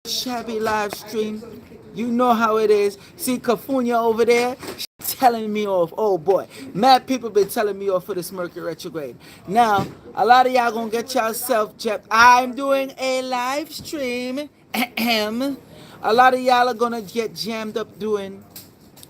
shabby live stream. You know how it is. See Cafunia over there? She's telling me off. Oh boy. Mad people been telling me off for this Mercury retrograde. Now, a lot of y'all gonna get yourself jabbed. I'm doing a live stream. Ahem. A lot of y'all are gonna get jammed up doing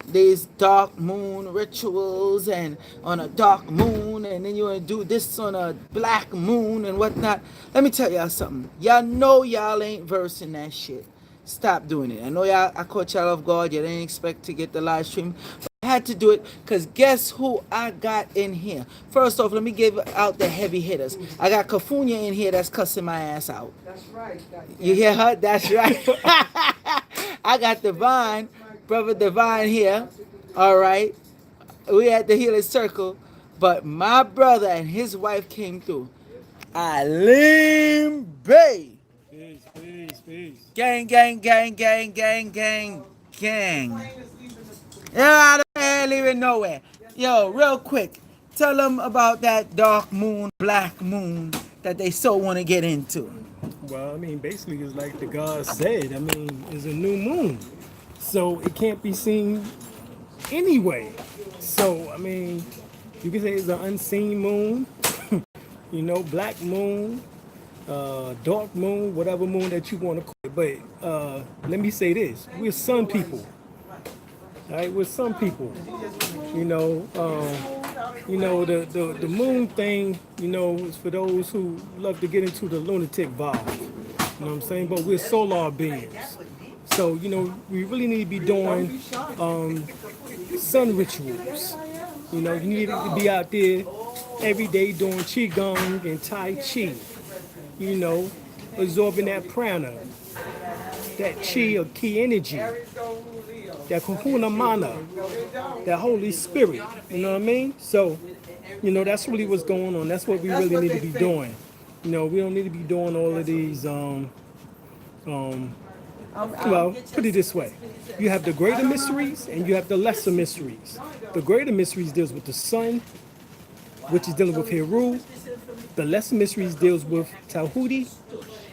these dark moon rituals and on a dark moon, and then you want to do this on a black moon and whatnot. Let me tell y'all something. Y'all know y'all ain't versing that shit. Stop doing it. I know y'all, I caught y'all off guard. You didn't expect to get the live stream, but I had to do it because guess who I got in here? First off, let me give out the heavy hitters. I got Cafunia in here that's cussing my ass out. That's right. You hear her? That's right. I got Divine, brother Divine here. All right. We at the Healing Circle, but my brother and his wife came through. Alim Bay. Peace. Gang, gang, gang, gang, gang, gang, gang. Yeah, I ain't leaving nowhere. Yo, real quick, tell them about that dark moon, black moon that they so want to get into. Well, I mean, basically, it's like the God said. I mean, it's a new moon, so it can't be seen anyway. So, I mean, you can say it's an unseen moon, black moon, dark moon, whatever moon that you want to call it. But let me say this: we're sun people, all right? We're sun people. You know, the moon thing, is for those who love to get into the lunatic vibe. You know what I'm saying? But we're solar beings. So, we really need to be doing sun rituals. You need to be out there every day doing qigong and tai chi. Absorbing that prana, that chi or ki energy, that kahuna mana, that Holy Spirit. You know what I mean? So, that's really what's going on. That's what we really need to be doing. We don't need to be doing all of these. Well, put it this way: you have the greater mysteries and you have the lesser mysteries. The greater mysteries deals with the sun, which is dealing with Heru. The lesser mysteries deals with Tahuti,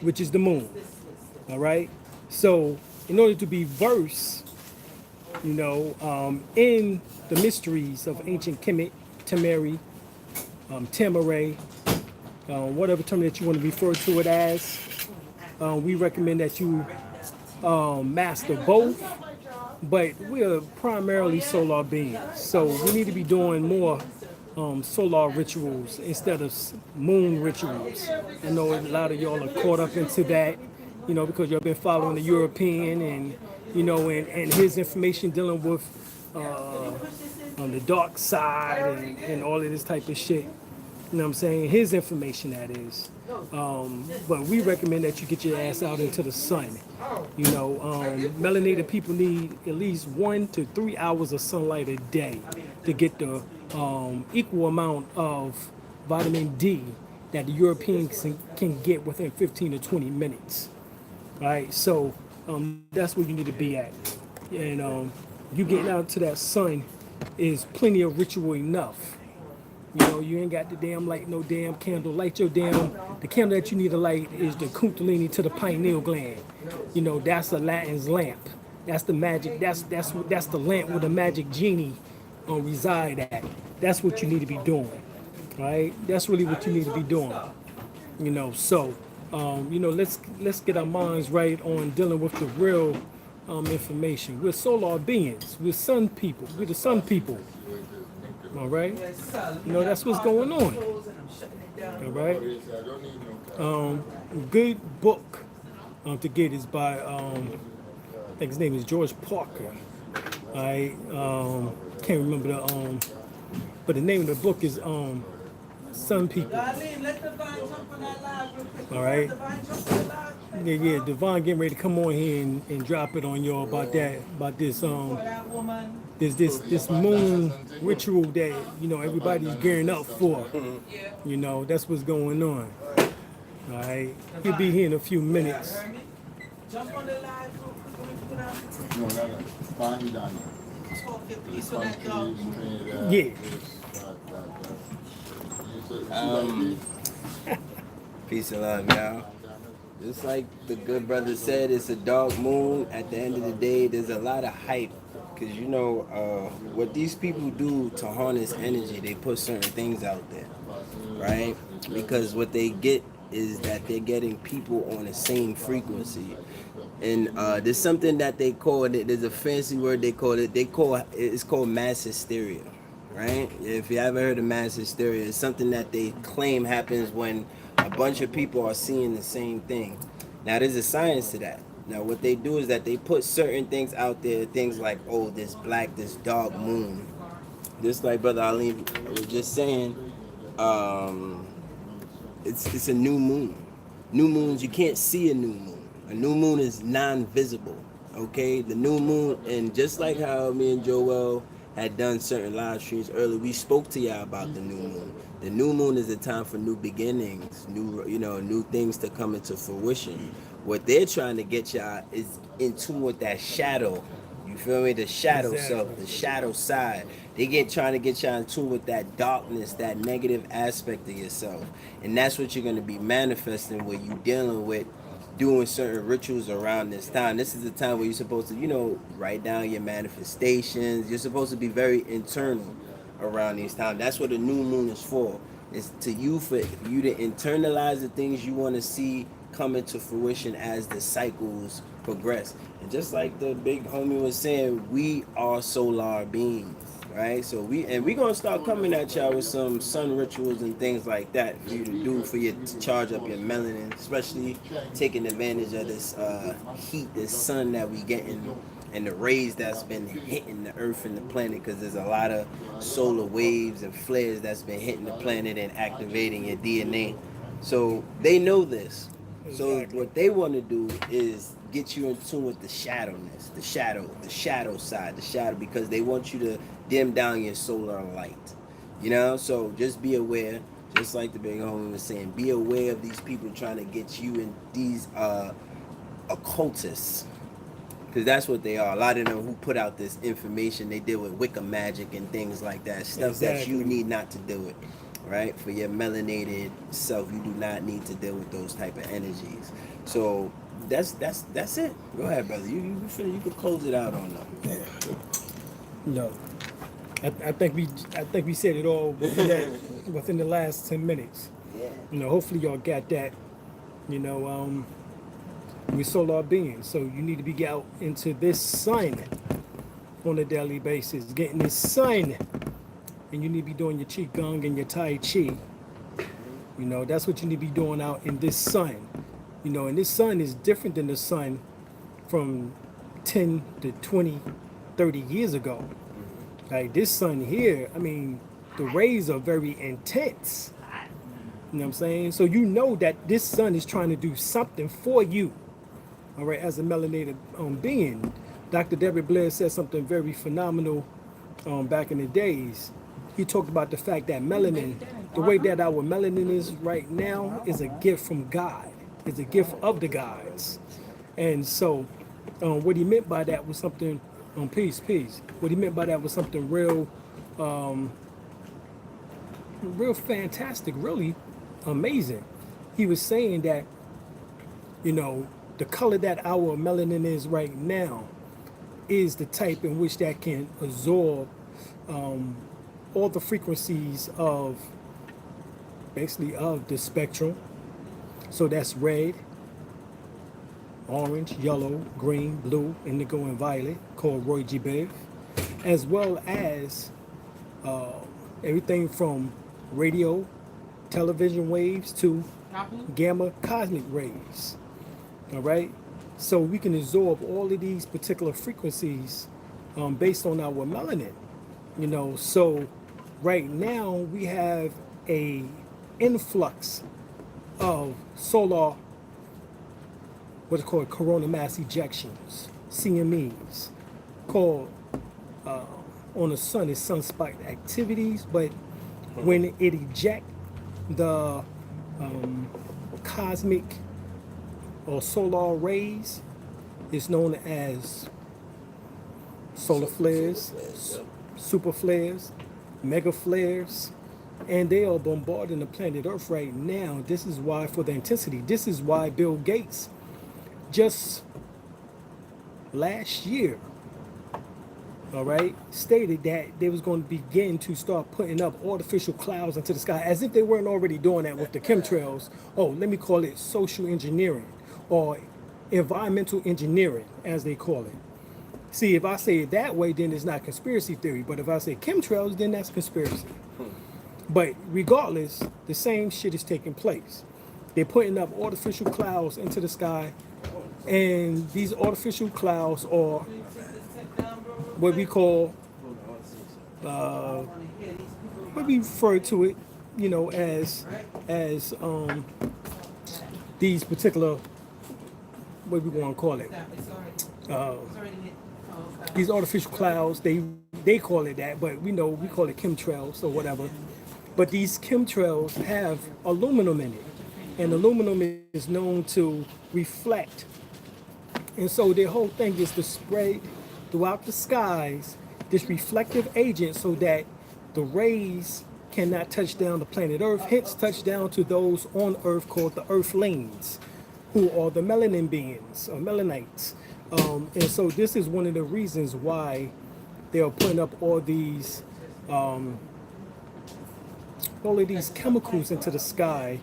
which is the moon. All right. So, in order to be versed, in the mysteries of ancient Kemet, Temeri, Tamaray, whatever term that you want to refer to it as, we recommend that you master both. But we are primarily solar beings, so we need to be doing more solar rituals instead of moon rituals. I know a lot of y'all are caught up into that, because y'all been following the European and his information dealing with on the dark side and all of this type of shit. You know what I'm saying? His information, that is. But we recommend that you get your ass out into the sun. Melanated people need at least 1 to 3 hours of sunlight a day to get the equal amount of vitamin D that the Europeans can get within 15 to 20 minutes. All right, so that's where you need to be at. And you getting out to that sun is plenty of ritual enough. You ain't got the damn light, no damn candle. Light your the candle that you need to light is the kundalini to the pineal gland. That's the Latin's lamp. That's the magic, that's the lamp where the magic genie reside at. That's what you need to be doing, right? That's really what you need to be doing. So, let's get our minds right on dealing with the real information. We're solar beings. We're sun people. We're the sun people. All right, that's what's going on. All right, good book to get is by I think his name is George Parker. I can't remember but the name of the book is Sun People. All right. Yeah, Devon getting ready to come on here and drop it on y'all about this this moon ritual that everybody's gearing up for. That's what's going on. All right, he'll be here in a few minutes. Yeah. Peace and love, y'all. Just like the good brother said, it's a dark moon. At the end of the day, there's a lot of hype. Because what these people do to harness energy, they put certain things out there, right? Because what they get is that they're getting people on the same frequency. And there's something that they call it, there's a fancy word they call it, it's called mass hysteria, right? If you ever heard of mass hysteria, it's something that they claim happens when a bunch of people are seeing the same thing. Now there's a science to that. Now what they do is that they put certain things out there, things like, oh, this dark moon. Just like Brother Ali was just saying, um, it's a new moon. New moons, you can't see a new moon. A new moon is non-visible. Okay, the new moon, and just like how me and Joel had done certain live streams earlier, we spoke to y'all about the new moon. The new moon is a time for new beginnings, new things to come into fruition. What they're trying to get y'all is in tune with that shadow. You feel me? The shadow self, the shadow side. They trying to get y'all in tune with that darkness, that negative aspect of yourself. And that's what you're gonna be manifesting when you dealing with doing certain rituals around this time. This is the time where you're supposed to, write down your manifestations. You're supposed to be very internal around these times. That's what the new moon is for. It's for you to internalize the things you want to see come into fruition as the cycles progress. And just like the big homie was saying, we are solar beings, right? So we gonna start coming at y'all with some sun rituals and things like that for you to do for you to charge up your melanin, especially taking advantage of this heat, this sun that we getting, and the rays that's been hitting the earth and the planet, because there's a lot of solar waves and flares that's been hitting the planet and activating your DNA. So they know this. So what they want to do is get you in tune with the shadowness, the shadow side, the shadow, because they want you to dim down your solar light. So just be aware, just like the big homie was saying, be aware of these people trying to get you in these occultists, because that's what they are. A lot of them who put out this information, they deal with Wicca magic and things like that, stuff that you need not to deal with, right? For your melanated self, you do not need to deal with those type of energies. So that's it. Go ahead, brother. You could close it out on them. No, I think we said it all within the last 10 minutes. Yeah. Hopefully y'all got that. We're solar beings, so you need to be out into this sun on a daily basis, getting this sun, and you need to be doing your qigong and your tai chi. That's what you need to be doing out in this sun. And this sun is different than the sun from 10 to 20, 30 years ago. Like this sun here, the rays are very intense. You know what I'm saying? So that this sun is trying to do something for you. All right, as a melanated being. Dr. Deborah Blair said something very phenomenal back in the days. He talked about the fact that melanin, the way that our melanin is right now, is a gift from God. It's a gift of the gods. And so what he meant by that was something, peace. What he meant by that was something real fantastic, really amazing. He was saying that, the color that our melanin is right now is the type in which that can absorb all the frequencies of the spectrum. So that's red, orange, yellow, green, blue, indigo, and violet, called Roy G. Biv, as well as everything from radio, television waves to gamma cosmic rays. All right, so we can absorb all of these particular frequencies based on our melanin. So right now we have a influx of solar, what's called coronal mass ejections, CMEs, called on the sun is sunspot activities, but when it eject the cosmic or solar rays, it's known as solar flares, super flares, mega flares, And they are bombarding the planet Earth right now. This is why, for the intensity, this is why Bill Gates just last year, all right, stated that they was going to begin to start putting up artificial clouds into the sky, as if they weren't already doing that with the chemtrails. Oh, let me call it social engineering or environmental engineering, as they call it. See, if I say it that way, then it's not conspiracy theory. But if I say chemtrails, then that's conspiracy. But regardless, the same shit is taking place. They're putting up artificial clouds into the sky, and these artificial clouds are what we call, what we refer to it, you know, as these particular, what we want to call it, these artificial clouds. They call it that, but we call it chemtrails or whatever. But these chemtrails have aluminum in it, and aluminum is known to reflect. And so their whole thing is to spread throughout the skies this reflective agent so that the rays cannot touch down the planet Earth, hence touch down to those on Earth called the Earthlings, who are the melanin beings or melanites. And so this is one of the reasons why they are putting up all of these chemicals into the sky,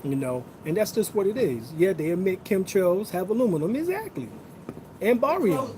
you know, and that's just what it is. Yeah, they emit chemtrails, have aluminum, exactly, and barium,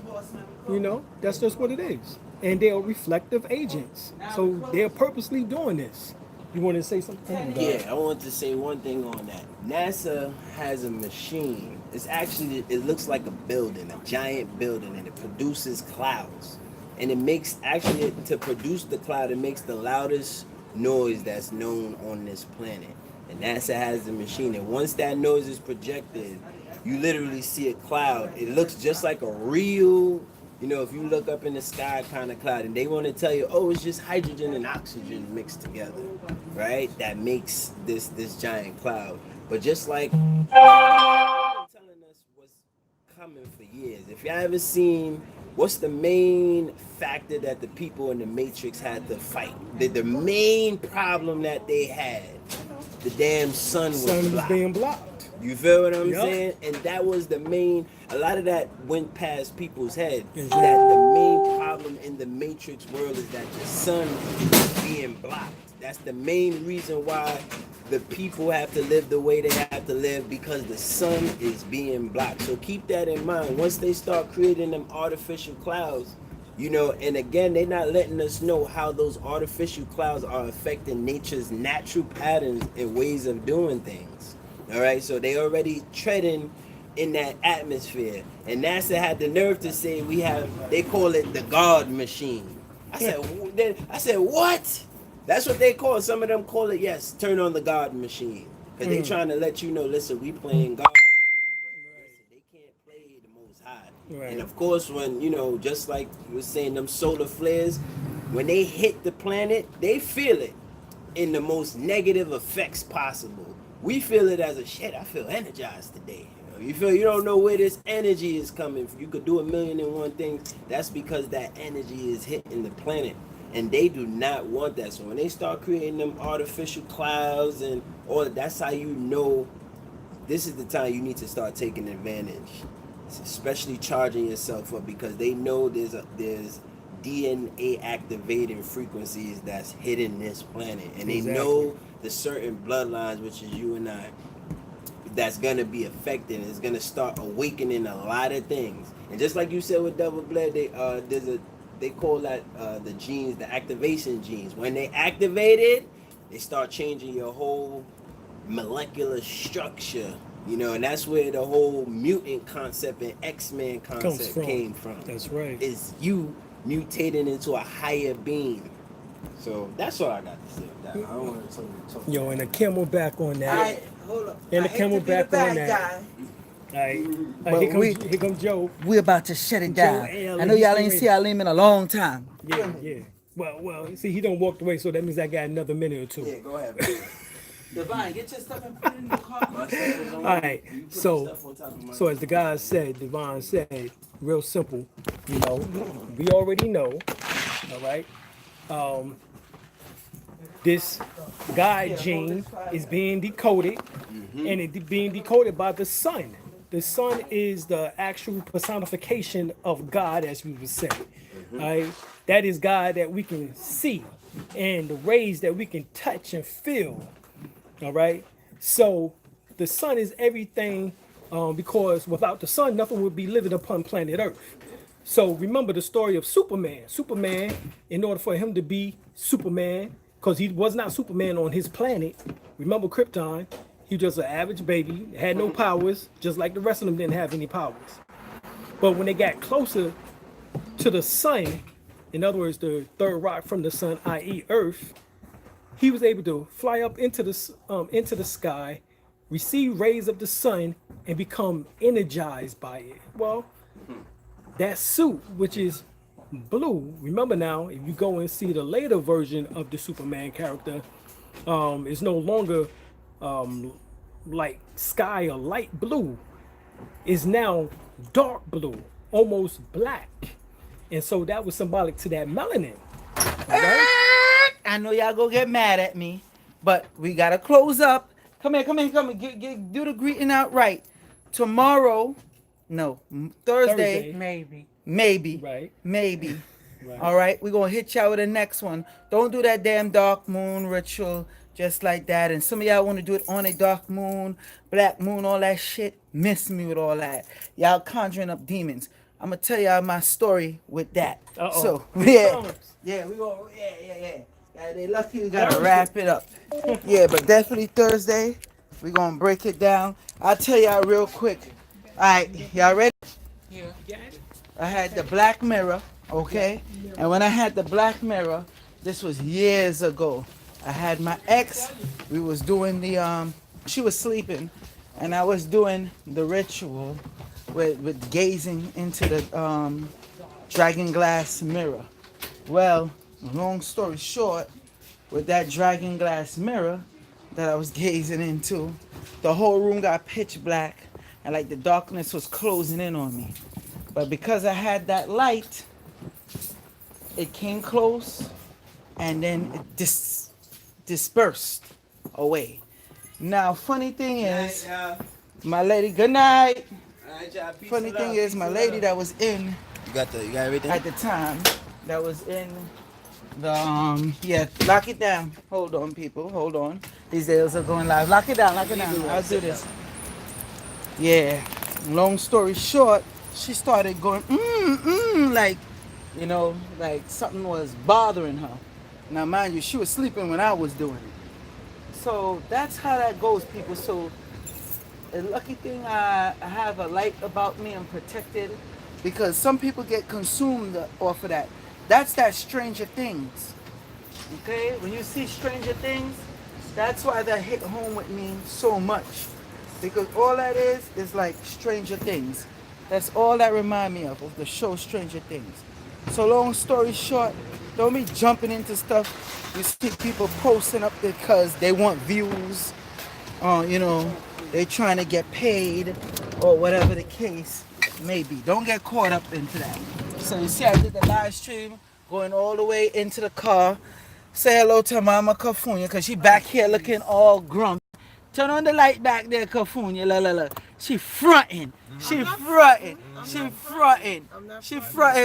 you know, that's just what it is. And they are reflective agents, so they're purposely doing this. You want to say something? Yeah, I want to say one thing on that. NASA has a machine. It looks like a building, a giant building, and it produces clouds. And it makes, actually, to produce the cloud, it makes the loudest noise that's known on this planet. And NASA has the machine. And once that noise is projected, you literally see a cloud. It looks just like a real, you know, if you look up in the sky kind of cloud, and they want to tell you, oh, it's just hydrogen and oxygen mixed together, right? That makes this giant cloud. But just like telling us what's coming for years. If y'all ever seen, what's the main factor that the people in the Matrix had to fight? The main problem that they had, the damn sun was being blocked. You feel what I'm saying? And that was the main, a lot of that went past people's head. That the main problem in the Matrix world is that the sun is being blocked. That's the main reason why the people have to live the way they have to live, because the sun is being blocked. So keep that in mind. Once they start creating them artificial clouds, you know, and again, they're not letting us know how those artificial clouds are affecting nature's natural patterns and ways of doing things. All right, so they already treading in that atmosphere. And NASA had the nerve to say they call it the God machine. I said, what? That's what they call it. Some of them call it, yes, turn on the God machine. Because they trying to let you know, listen, we playing God right now. But listen, they can't play the Most High. Right. And of course, when, you know, just like you were saying, them solar flares, when they hit the planet, they feel it in the most negative effects possible. We feel it as a shit, I feel energized today. You feel you don't know where this energy is coming from. You could do 1,000,001 things. That's because that energy is hitting the planet. And they do not want that. So when they start creating them artificial clouds and all that, that's how you know this is the time you need to start taking advantage. Especially charging yourself up, because they know there's DNA activating frequencies that's hitting this planet. And they know the certain bloodlines, which is you and I, that's going to be affected. It's going to start awakening a lot of things. And just like you said with double blood, they call that the genes, the activation genes. When they activate it, they start changing your whole molecular structure, you know, and that's where the whole mutant concept and X-Men concept came from. That's right. Is you mutating into a higher being. So that's all I got to say with that. I don't want to talk. Yo, and a camelback on that. Alright, hold up. And a camelback on that. Alright, here comes Joe. We're about to shut it down. I know y'all ain't see Alim in a long time. Yeah. Well, see, he don't walk away, so that means I got another minute or two. Yeah, go ahead. Divine, get your stuff and put it in the car. All right, so as the guy said, Divine said, real simple, you know, we already know, all right, this God gene is being decoded, and it being decoded by the sun. The sun is the actual personification of God, as we would say. Right? That is God that we can see, and the rays that we can touch and feel. All right. So the sun is everything, because without the sun, nothing would be living upon planet Earth. So remember the story of Superman. Superman, in order for him to be Superman, because he was not Superman on his planet. Remember Krypton? He was just an average baby, had no powers, just like the rest of them didn't have any powers. But when they got closer to the sun, in other words, the third rock from the sun, i.e., Earth, he was able to fly up into the sky, receive rays of the sun, and become energized by it. Well, that suit, which is blue, remember now, if you go and see the later version of the Superman character, is no longer like sky or light blue. Is now dark blue, almost black. And so that was symbolic to that melanin. All right? I know y'all gonna get mad at me, but we gotta close up. Come here. Do the greeting out right. Tomorrow, no, Thursday. Maybe. Right. Maybe. Right. All right, we're gonna hit y'all with the next one. Don't do that damn dark moon ritual just like that. And some of y'all want to do it on a dark moon, black moon, all that shit. Miss me with all that. Y'all conjuring up demons. I'm gonna tell y'all my story with that. Uh-oh. So Good yeah, times. yeah, we go, yeah. They lucky we gotta wrap it up. Yeah, but definitely Thursday, we gonna break it down. I'll tell y'all real quick. All right, y'all ready? Yeah. I had the black mirror, okay? And when I had the black mirror, this was years ago. I had my ex, we was doing the, she was sleeping, and I was doing the ritual with gazing into the dragon glass mirror. Well, long story short, with that dragon glass mirror that I was gazing into, the whole room got pitch black, and like the darkness was closing in on me. But because I had that light, it came close and then it dispersed away. Now, funny thing is, my lady, good night. Funny thing is, my lady that was in, You got everything? at the time, that was in the, yeah, lock it down. Hold on, people, hold on. These days are going live. Lock it down. I'll do this. Yeah, long story short, she started going, like, like something was bothering her. Now, mind you, she was sleeping when I was doing it. So that's how that goes, people. So the lucky thing, I have a light about me. I'm protected because some people get consumed off of that. That's that Stranger Things. Okay? When you see Stranger Things, that's why that hit home with me so much. Because all that is like Stranger Things. That's all that remind me of the show Stranger Things. So long story short, don't be jumping into stuff you see people posting up because they want views, they trying to get paid or whatever the case may be. Don't get caught up into that. So you see I did the live stream going all the way into the car. Say hello to Mama Kafunya because she back here looking all grumpy. Turn on the light back there, Kafunya. La. She fronting. She fronting,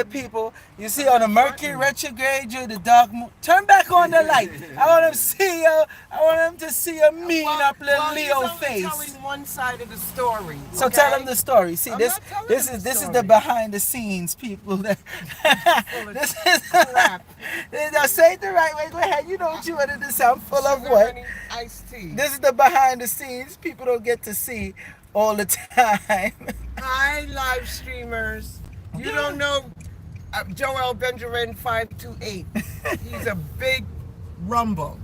people. You see on the Mercury retrograde, the dark moon. Turn back on the light. I want them to see you. I want them to see a mean up little Leo face. I'm telling one side of the story. So okay? tell them the story. See, I'm this not telling is the this is story. the behind the scenes, people. This is crap. Now say it the right way. Go ahead. You know what you wanted to say. I'm full of what? Iced tea. This is the behind the scenes people don't get to see all the time. Hi, live streamers. You don't know Joel Benjamin 528. He's a big rumble.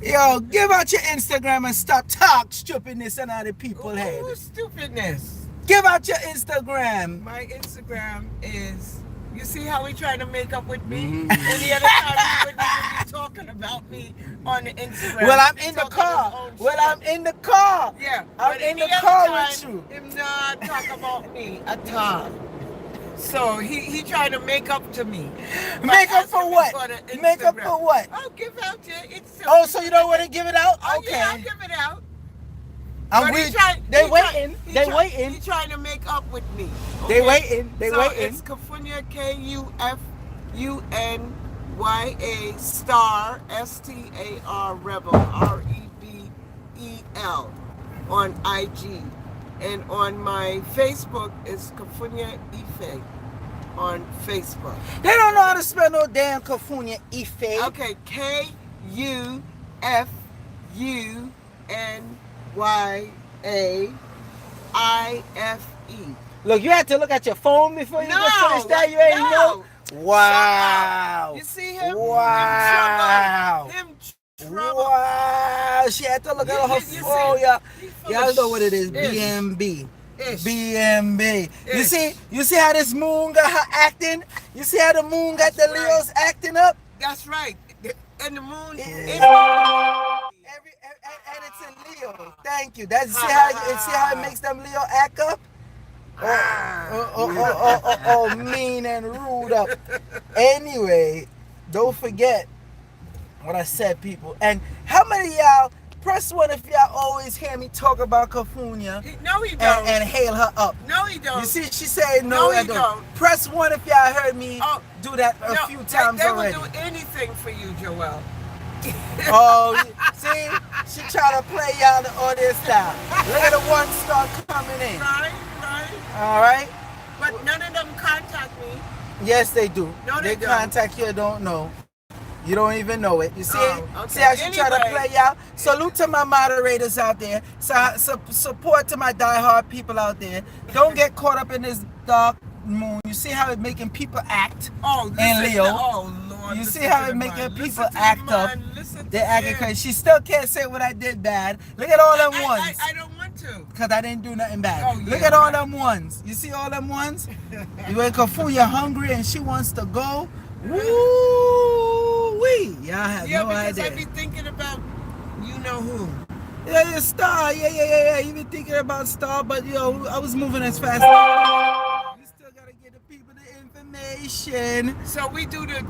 Yo, give out your Instagram and stop talk stupidness in other people's head. Ooh, stupidness. Give out your Instagram. My Instagram is. You see how he tried to make up with me? Any other time he wouldn't even be talking about me on the Instagram. Well, I'm He's in the talking car. his own Well, shit. I'm in the car. Yeah, I'm but in the any other car time, with you. him not talk about me at all. So he tried to make up to me. Make up for what? Make up for what? I'll give out your Instagram. Oh, so you don't want to give it out? Oh, Okay. yeah, I'll give it out. I'm But with. They waiting. They waiting. He trying to make up with me. They waiting. They so waiting. It's Kufunya, Kufunya star STAR rebel REBEL on IG, and on my Facebook is Kufunya Ife on Facebook. They don't know how to spell no damn Kufunya Ife. Okay, KUFUNYAIFE. Look, you had to look at your phone before you could finish that. You ain't know. Wow. You see him? Wow. Him trouble. Wow. She had to look at her phone. Y'all know what it is. BMB. BMB. You see how this moon got her acting? You see how the moon got the Leos acting up? That's right. And the moon and it's in Leo. Thank you. That's see how it makes them Leo act up? Mean and rude up. Anyway, don't forget what I said, people. And how many of y'all press one if y'all always hear me talk about Kufunya? No, he don't. And hail her up. No, he don't. You see, she said No, I he don't. Press one if y'all heard me do that a few times already. They will do anything for you, Joel. Oh, see, she try to play y'all on this style. Look at the one star coming in. Right. All right. But none of them contact me. Yes, they do. No, they don't. Contact you. Don't know. You don't even know it. You see? Okay. See how she try to play y'all? Salute to my moderators out there. Support to my diehard people out there. Don't get caught up in this dark moon. You see how it making people act? In Leo. Lord. You see how it making people act up? They're acting crazy. She still can't say what I did bad. Look at all them ones. I don't want to. Because I didn't do nothing bad. Oh, yeah, look at all them ones. You see all them ones? You wake up fool, you're hungry and she wants to go. Woo-wee. Y'all have no idea. I be thinking about you know who. Yeah, your star. Yeah. You been thinking about star, but yo, I was moving as fast. We still gotta get the people the information. So we do the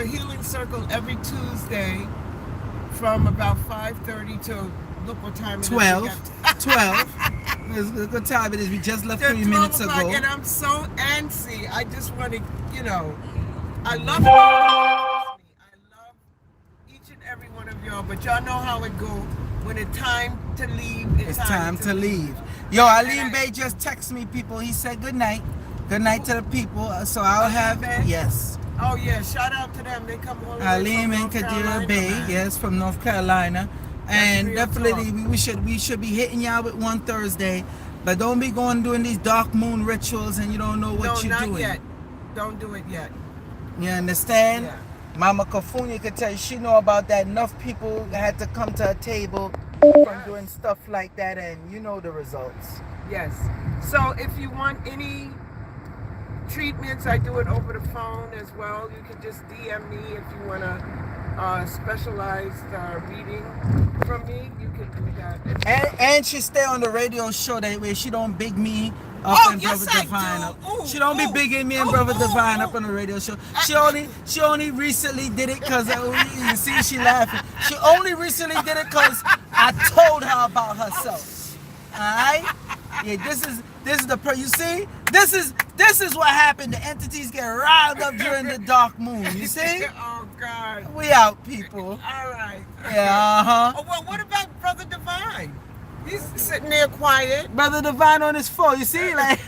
healing circle every Tuesday from about 5:30 to look what time it is. 12. Look what time it is. We just left 3 minutes ago. And I'm so antsy. I just want to, I love it. I love each and every one of y'all, but y'all know how it go. When it's time to leave, it's time to leave. Yo, Alim Bey just texted me, people. He said good night. Good night to the people. So I'll have yes. Oh yeah, shout out to them. They come all the way Alim and Kadira Bey, yes, from North Carolina. And definitely we should be hitting y'all with one Thursday. But don't be going doing these dark moon rituals and you don't know what you're doing. No, not yet. Don't do it yet. You understand? Yeah. Mama Kufunya could tell you she know about that. Enough people had to come to a table from doing stuff like that, and you know the results. Yes. So if you want any treatments, I do it over the phone as well. You can just DM me if you want a specialized reading from me. You can do that. And she stay on the radio show that way. She don't big me up and yes, Brother Divine up. She don't be bigging me and Brother Divine up on the radio show. She only recently did it because you see she laughing. She only recently did it because I told her about herself. Alright? Yeah, this is the you see? This is what happened. The entities get riled up during the dark moon. You see? Oh God. We out, people. All right. Yeah, Oh well, what about Brother Divine? He's sitting there quiet. Brother Divine on his phone. You see, like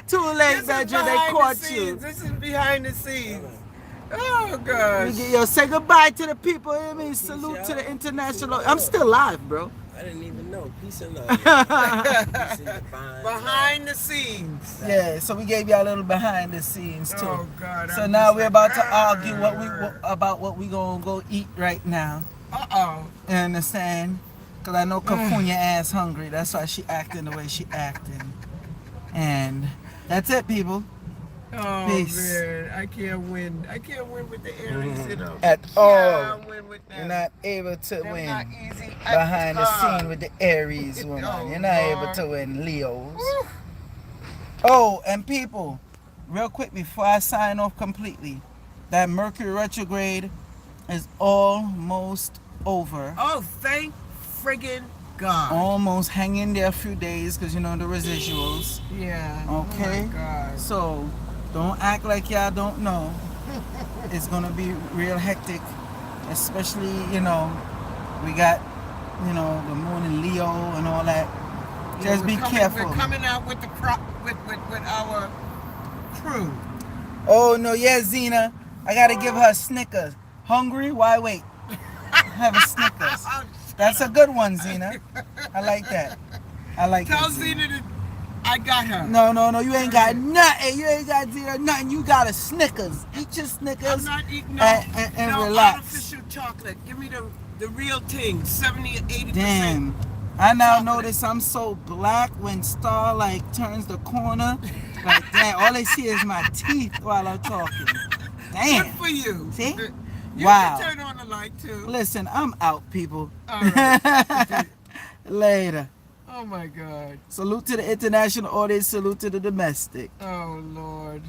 too late, Bedroom. They caught you. This is behind the scenes. Oh gosh. Yo, say goodbye to the people. I mean, salute to the international. I'm still live, bro. I didn't even know. Peace and love. Behind the scenes. Yeah, so we gave y'all a little behind the scenes too. Oh God. So now we're about to argue about what we gonna go eat right now. Uh-oh. You understand? Cause I know Kufunya ass hungry. That's why she acting the way she acting. And that's it, people. Oh Peace. man, I can't win. I can't win with the Aries, At all. Can't win with them. You're not able to They're win not easy at behind the all. scene with the Aries woman. Oh, You're not able Lord. to win Leos. Oh, and people, real quick before I sign off completely, that Mercury retrograde is almost over. Oh, thank friggin' God. Almost hang in there a few days because you know the residuals. Yeah. Okay? Oh my God. So don't act like y'all don't know. It's gonna be real hectic, especially we got the moon in Leo and all that. Just be careful. We're coming out with with our crew. Oh no, yeah, Zena, I gotta give her a Snickers. Hungry? Why wait? Have a Snickers. That's a good one, Zena. I like that. I like Tell that. Zena that I got her. No, you ain't got nothing. You ain't got Zena nothing. You got a Snickers. Eat your Snickers. I'm not eating and no relax. artificial chocolate. Give me the real thing. 70 or 80%. Damn. I now notice I'm so black when Starlight turns the corner. Like that. All they see is my teeth while I'm talking. Damn. Good for you. See? You Wow. can turn on the light too. Listen, I'm out, people. All right. Later. Oh my God. Salute to the international audience. Salute to the domestic. Oh Lord.